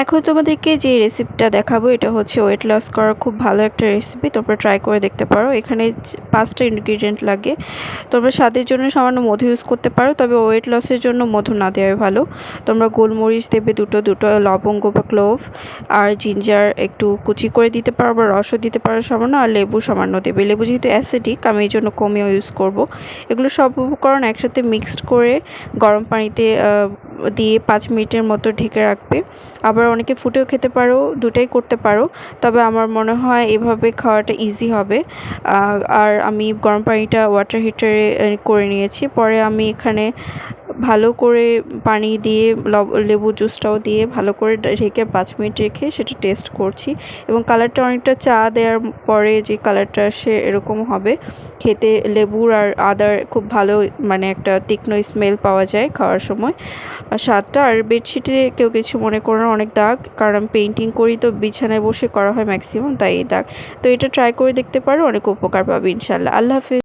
এখন তোমাদেরকে যে রেসিপিটা দেখাবো এটা হচ্ছে ওয়েট লস করার খুব ভালো একটা রেসিপি। তোমরা ট্রাই করে দেখতে পারো। এখানে 5টা ইনগ্রিডিয়েন্ট লাগে। তোমরা স্বাদের জন্য সামান্য মধু ইউজ করতে পারো, তবে ওয়েট লসের জন্য মধু না দেওয়াই ভালো। তোমরা গোলমরিচ দেবে দুটো লবঙ্গ বা ক্লোভ, আর জিঞ্জার একটু কুচি করে দিতে পারো বা রসও দিতে পারো সামান্য, আর লেবু সামান্য দেবে। লেবু যেহেতু অ্যাসিডিক, আমি এই জন্য কমিয়ে ইউজ করব। এগুলো সব উপকরণ একসাথে মিক্সড করে গরম পানিতে দিয়ে 5 মিনিটের মতো ঢেকে রাখবে। আবার অনেকে ফুটেও খেতে পারো, দুটাই করতে পারো। তবে আমার মনে হয় এভাবে খাওয়াটা ইজি হবে। আর আমি গরম পানিটা ওয়াটার হিটারে করে নিয়েছি। পরে আমি এখানে ভালো করে পানি দিয়ে লেবু জুসটাও দিয়ে ভালো করে ঢেকে 5 মিনিট রেখে সেটা টেস্ট করছি, এবং কালারটা অনেকটা চা দেওয়ার পরে যে কালারটা আসে এরকম হবে। খেতে লেবুর আর আদার খুব ভালো মানে একটা তীক্ষ্ণ স্মেল পাওয়া যায় খাওয়ার সময়। স্বাদটা আর বেডশিটে কেউ কিছু মনে করো না, অনেক দাগ, কারণ আমি পেন্টিং করি তো বিছানায় বসে করা হয় ম্যাক্সিমাম, তাই এই দাগ। তো এটা ট্রাই করে দেখতে পারো, অনেক উপকার পাবে ইনশাল্লাহ। আল্লাহ হাফিজ।